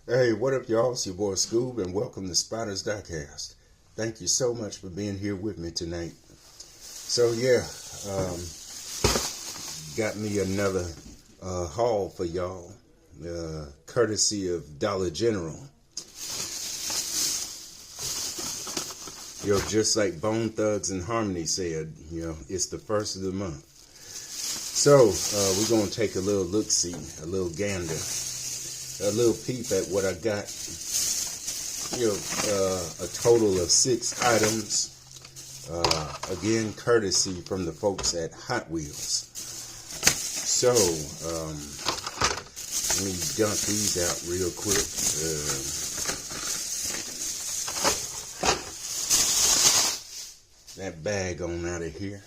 Hey, what up, y'all? It's your boy Scoob, and welcome to Spiders Diecast. Thank you so much for being here with me tonight. So, yeah, got me another haul for y'all, courtesy of Dollar General. Just like Bone Thugs and Harmony said, it's the first of the month. So, we're going to take a little look-see, a little gander, a little peep at what I got. A total of 6 items. Again, courtesy from the folks at Hot Wheels. So, let me dump these out real quick. That bag on out of here.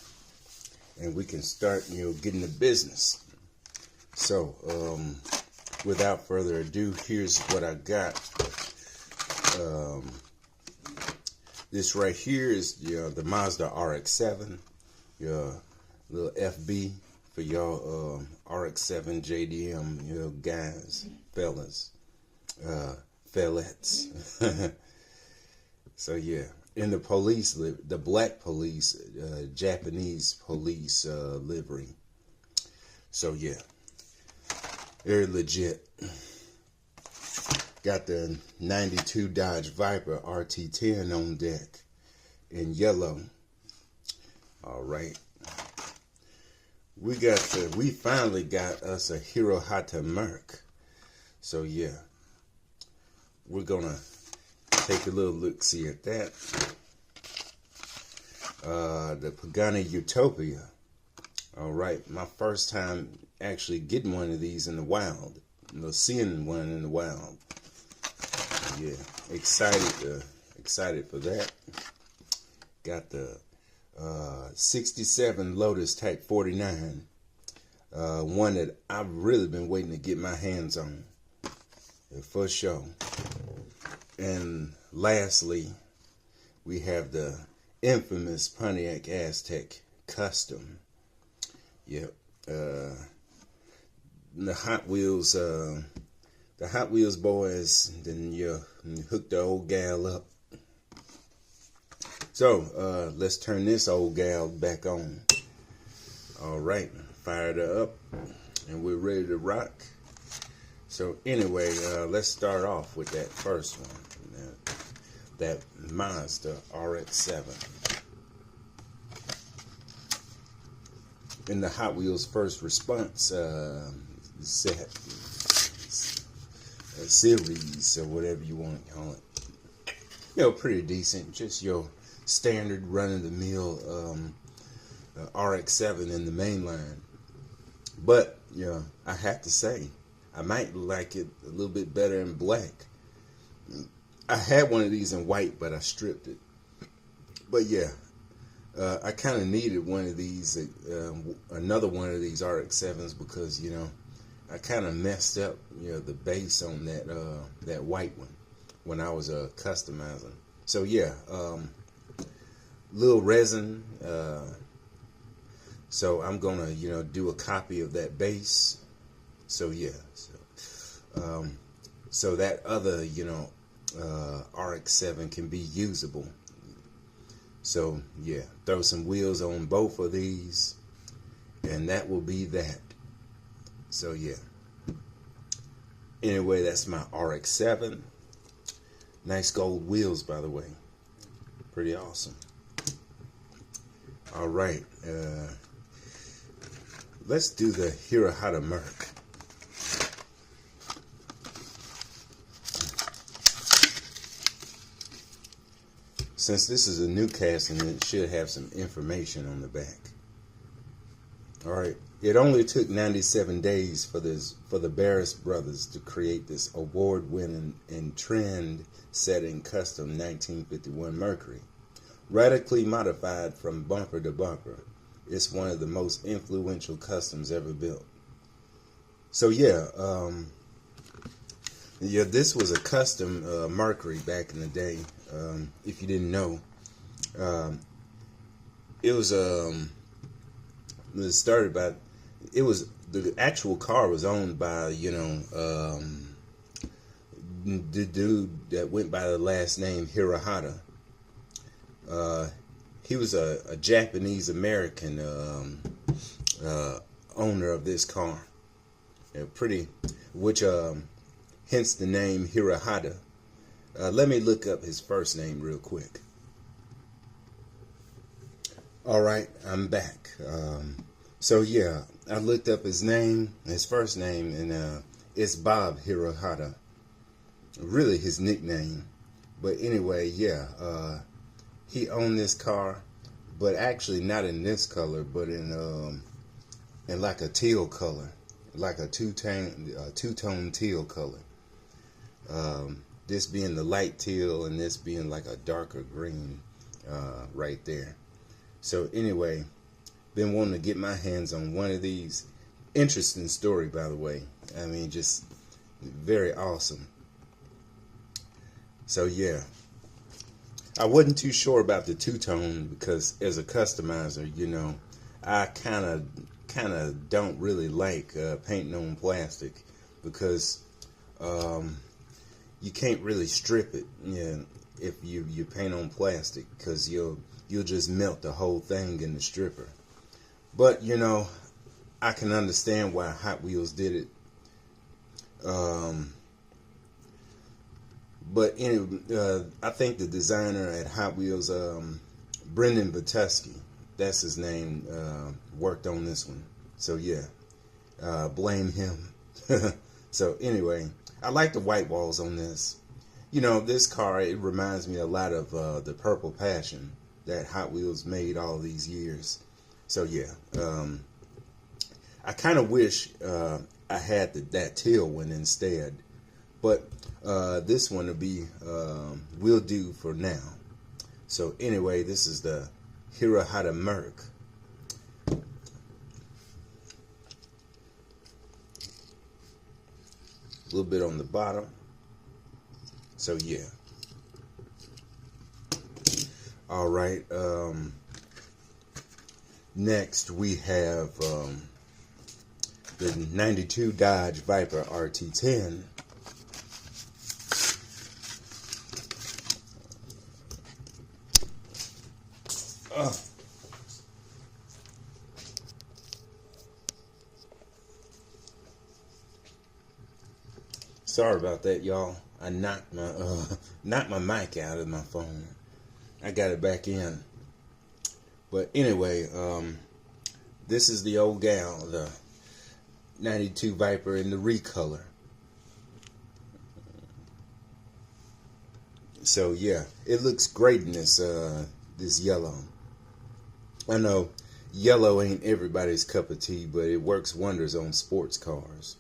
And we can start, getting to business. So, without further ado, here's what I got. This right here is the Mazda RX-7. Your little FB for y'all RX-7 JDM, guys, fellas, fellettes. So yeah, in the police, the black police, Japanese police livery. So yeah, very legit. Got the 92 Dodge Viper RT10 on deck in yellow. All right. We finally got us a Hirohata Merc. So yeah, we're gonna take a little look-see at that. The Pagani Utopia. All right, my first time actually getting one of these in the wild. Seeing one in the wild. Yeah, excited for that. Got the 67 Lotus Type 49. One that I've really been waiting to get my hands on. For sure. And lastly, we have the infamous Pontiac Aztek Custom. Yep. The Hot Wheels boys, then you hook the old gal up. So let's turn this old gal back on. All right, fired her up, and we're ready to rock. So anyway, let's start off with that first one, that Mazda RX-7. In the Hot Wheels First Response set, series, or whatever you want to call it. Pretty decent. Just your standard run-of-the-mill RX-7 in the main line. But, I have to say, I might like it a little bit better in black. I had one of these in white, but I stripped it. But yeah, I kind of needed one of these, another one of these RX-7s, because, I kind of messed up, the base on that white one when I was customizing. So yeah, little resin. So I'm gonna, do a copy of that base. So yeah, so that other, RX-7 can be usable. So yeah, throw some wheels on both of these, and that will be that. So yeah. Anyway, that's my RX-7. Nice gold wheels, by the way. Pretty awesome. All right. Let's do the Hirohata Merc. Since this is a new casting, it should have some information on the back. All right. It only took 97 days for the Barris brothers to create this award-winning and trend-setting custom 1951 Mercury. Radically modified from bumper to bumper, it's one of the most influential customs ever built. So yeah, this was a custom Mercury back in the day. If you didn't know, it was started by. It was the actual car was owned by the dude that went by the last name Hirohata. He was a Japanese American owner of this car. Which hence the name Hirohata. Let me look up his first name real quick. Alright, I'm back. So yeah, I looked up his first name, and it's Bob Hirohata. Really his nickname. But anyway, yeah, he owned this car, but actually not in this color, but in like a teal color, like a two-tone teal color. This being the light teal, and this being like a darker green, right there. So anyway, been wanting to get my hands on one of these. Interesting story, by the way. I mean, just very awesome. So yeah, I wasn't too sure about the two-tone because as a customizer, you know, I kind of don't really like painting on plastic because you can't really strip it, you know, if you paint on plastic, because you'll just melt the whole thing in the stripper. But you know, I can understand why Hot Wheels did it. But anyway, I think the designer at Hot Wheels, Brendan Vitesky, that's his name, worked on this one. So yeah, blame him. So anyway, I like the white walls on this. You know, this car, it reminds me a lot of the Purple Passion that Hot Wheels made all these years. So yeah, I kind of wish I had that teal one instead, but this one will do for now. So anyway, this is the Hirohata Merc. A little bit on the bottom. So yeah. All right. Next we have the 92 Dodge Viper RT10. Sorry about that, y'all. I knocked my mic out of my phone. I got it back in. But anyway, this is the old gal, the 92 Viper in the recolor. So yeah, it looks great in this yellow. I know yellow ain't everybody's cup of tea, but it works wonders on sports cars,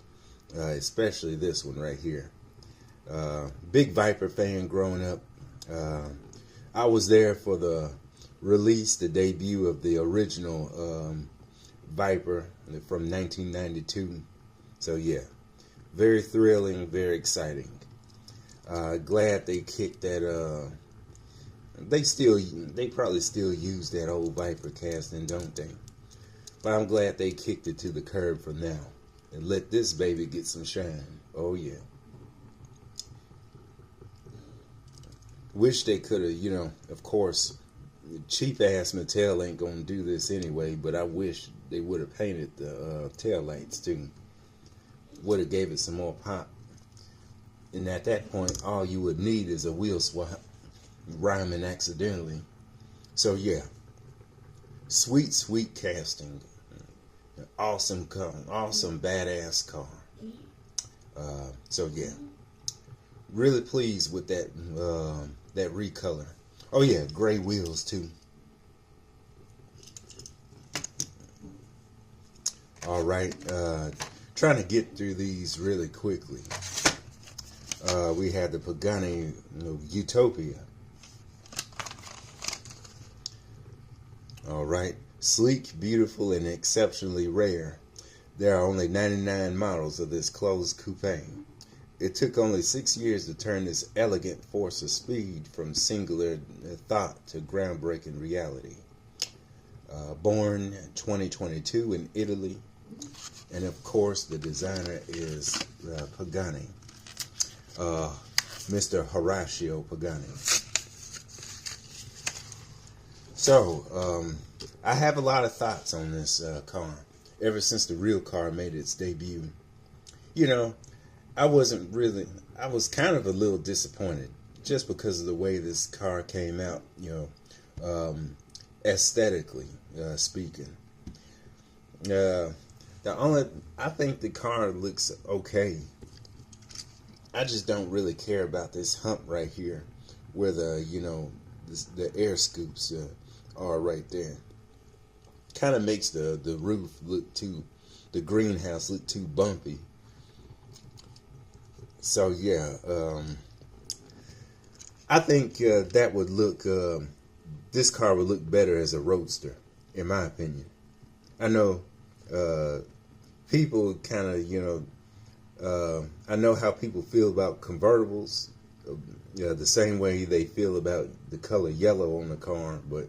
especially this one right here. Big Viper fan growing up. I was there for the debut of the original Viper from 1992. So yeah, very thrilling, very exciting. Glad they kicked that. They probably still use that old Viper casting, don't they? But I'm glad they kicked it to the curb for now and let this baby get some shine. Oh yeah. Wish they could have, you know, of course, cheap ass Mattel ain't gonna do this anyway, but I wish they would have painted the tail lights too. Would have gave it some more pop. And at that point, all you would need is a wheel swap, rhyming accidentally. So yeah, sweet, sweet casting. Awesome car, awesome badass car. So yeah, really pleased with that that recolor. Oh yeah, gray wheels too. All right, trying to get through these really quickly. We had the Pagani Utopia. All right, sleek, beautiful, and exceptionally rare. There are only 99 models of this closed coupe. It took only 6 years to turn this elegant force of speed from singular thought to groundbreaking reality. Born 2022 in Italy, and of course the designer is Pagani. Mr. Horacio Pagani. So, I have a lot of thoughts on this car. Ever since the real car made its debut, you know, I was kind of a little disappointed just because of the way this car came out, aesthetically speaking. I think the car looks okay. I just don't really care about this hump right here where the air scoops are right there. Kind of makes the roof the greenhouse look too bumpy. So yeah, I think that would look, this car would look better as a roadster, in my opinion. I know people kind of, I know how people feel about convertibles, the same way they feel about the color yellow on the car, but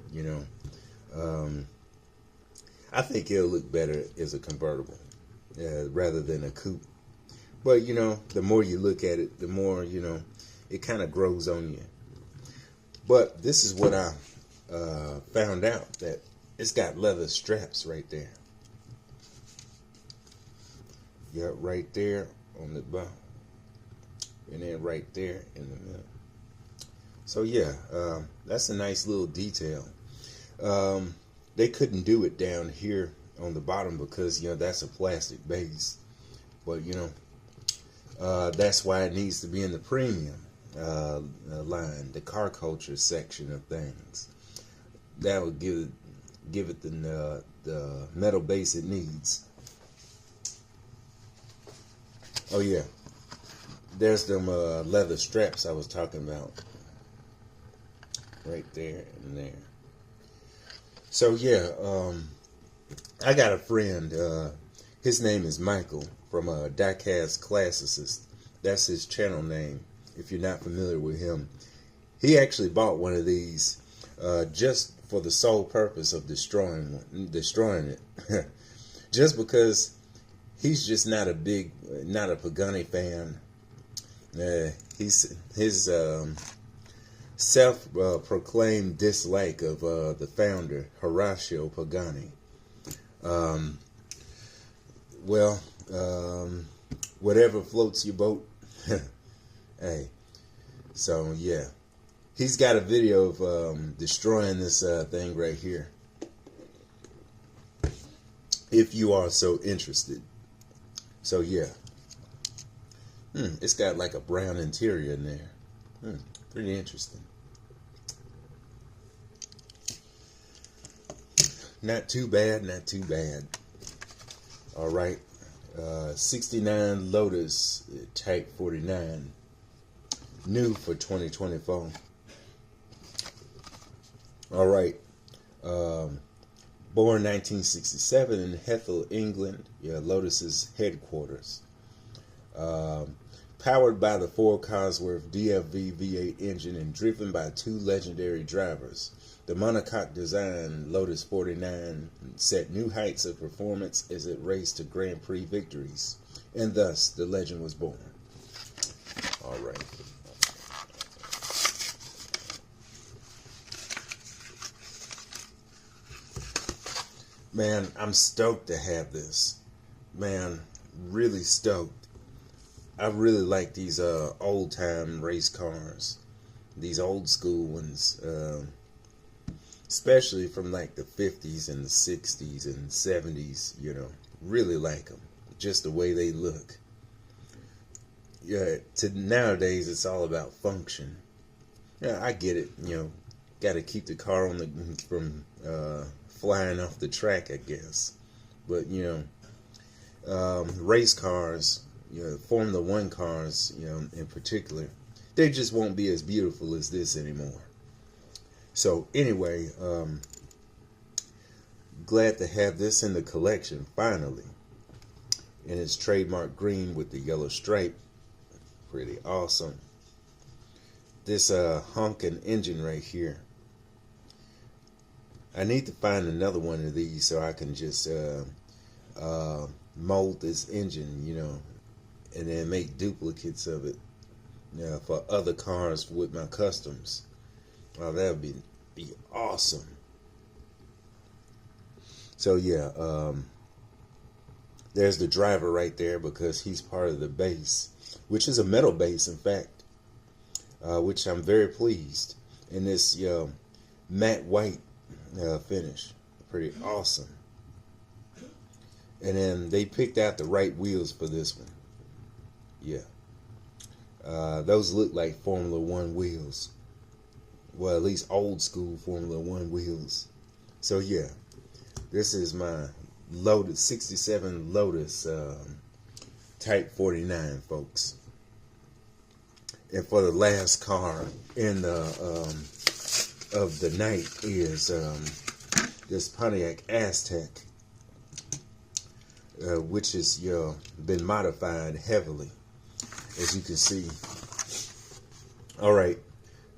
I think it'll look better as a convertible rather than a coupe. But the more you look at it, the more it kind of grows on you. But this is what I found out, that it's got leather straps right there. Yeah, right there on the bottom, and then right there in the middle. So yeah, that's a nice little detail. They couldn't do it down here on the bottom because that's a plastic base, but that's why it needs to be in the premium line, the car culture section of things. That would give it the metal base it needs. Oh yeah, there's them leather straps I was talking about, right there and there. So yeah, I got a friend. His name is Michael from Diecast Classicist. That's his channel name. If you're not familiar with him, he actually bought one of these just for the sole purpose of destroying it, just because he's just not a Pagani fan. His self-proclaimed dislike of the founder, Horacio Pagani. Whatever floats your boat. Hey, so yeah, he's got a video of destroying this thing right here, if you are so interested. So yeah, it's got like a brown interior in there. Pretty interesting. Not too bad, not too bad. All right, 69 Lotus Type 49, new for 2024. All right, born 1967 in Hethel, England. Yeah, Lotus's headquarters. Powered by the Ford Cosworth DFV V8 engine and driven by two legendary drivers, the monocoque design Lotus 49 set new heights of performance as it raced to Grand Prix victories, and thus the legend was born. All right. Man, I'm stoked to have this. Man, really stoked. I really like these old time race cars, these old school ones, especially from like the 50s and the 60s and 70s. Really like them, just the way they look. Yeah, nowadays it's all about function. Yeah, I get it. Got to keep the car from flying off the track, I guess. But race cars. Formula One cars, in particular, they just won't be as beautiful as this anymore. So anyway, glad to have this in the collection finally, and it's trademark green with the yellow stripe. Pretty awesome. This honking engine right here. I need to find another one of these so I can just mold this engine, and then make duplicates of it for other cars with my customs. Oh, that would be awesome. So yeah, there's the driver right there because he's part of the base, which is a metal base, in fact, which I'm very pleased. In this matte white finish, pretty awesome. And then they picked out the right wheels for this one. Yeah, those look like Formula One wheels. Well, at least old school Formula One wheels. So yeah, this is my Lotus 67 Lotus Type 49, folks. And for the last car in the of the night is this Pontiac Aztek, which has been modified heavily, as you can see. All right,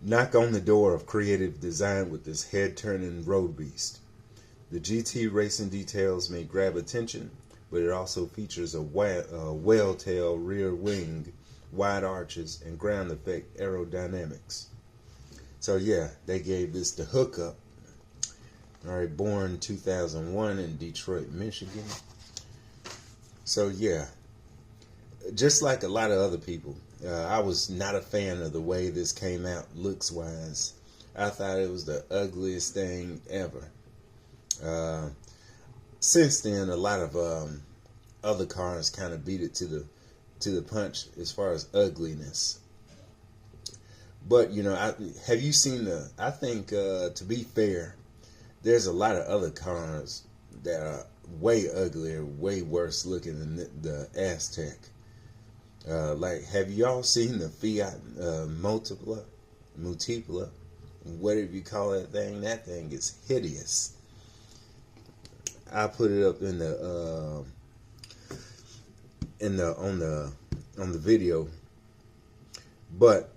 knock on the door of creative design with this head-turning road beast. The GT racing details may grab attention, but it also features a whale tail rear wing, wide arches, and ground effect aerodynamics. So yeah, they gave this the hookup. All right, born 2001 in Detroit, Michigan. So yeah, just like a lot of other people, I was not a fan of the way this came out looks-wise. I thought it was the ugliest thing ever. Since then, a lot of other cars kind of beat it to the punch as far as ugliness. But have you seen I think to be fair, there's a lot of other cars that are way uglier, way worse looking than the Aztek. Like, have y'all seen the Fiat Multipla, whatever you call that thing? That thing is hideous. I put it up on the video, but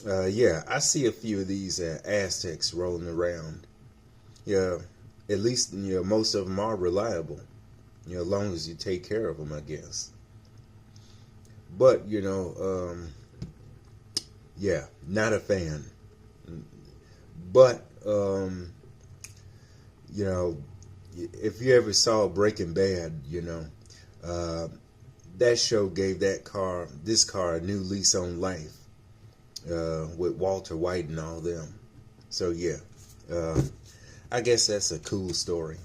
yeah, I see a few of these Azteks rolling around. Yeah, at least most of them are reliable. As long as you take care of them, I guess. But yeah, not a fan. But if you ever saw Breaking Bad, that show gave this car a new lease on life, with Walter White and all them. So yeah, I guess that's a cool story.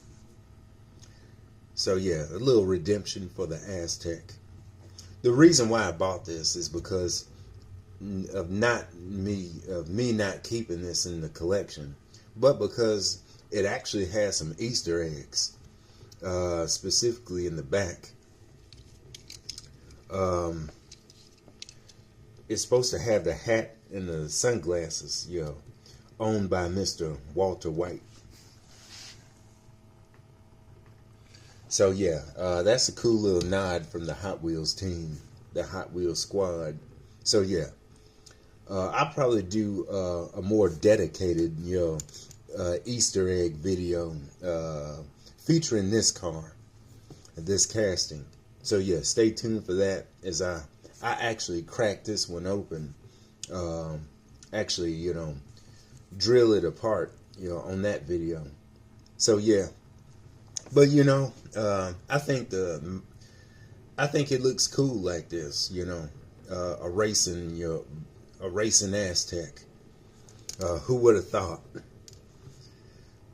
So yeah, a little redemption for the Aztek. The reason why I bought this is because of me not keeping this in the collection, but because it actually has some Easter eggs, specifically in the back. It's supposed to have the hat and the sunglasses, owned by Mr. Walter White. So yeah, that's a cool little nod from the Hot Wheels team, the Hot Wheels squad. So yeah, I'll probably do a more dedicated, Easter egg video featuring this car, this casting. So yeah, stay tuned for that as I actually cracked this one open. Actually, drill it apart, on that video. So yeah, but I think it looks cool like this, a racing Aztek. Who would have thought?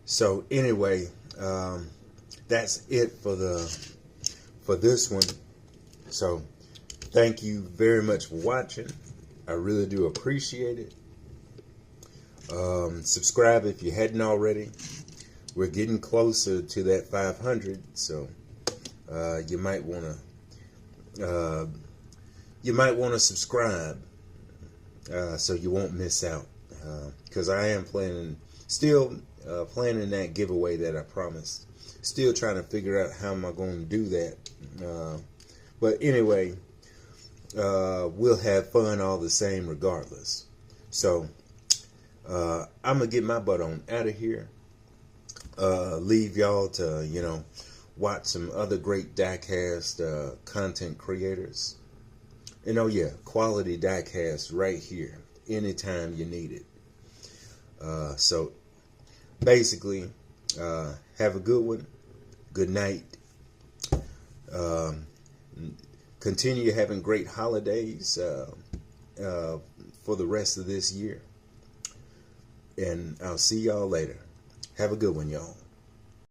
So anyway, that's it for this one. So thank you very much for watching. I really do appreciate it. Subscribe if you hadn't already. We're getting closer to that 500, so you might want to subscribe so you won't miss out. Because I am still planning that giveaway that I promised. Still trying to figure out how am I going to do that. But anyway, we'll have fun all the same regardless. So I'm going to get my butt on out of here. Leave y'all to, watch some other great diecast content creators. And oh yeah, quality diecast right here, anytime you need it. So basically, have a good one. Good night. Continue having great holidays for the rest of this year. And I'll see y'all later. Have a good one, y'all.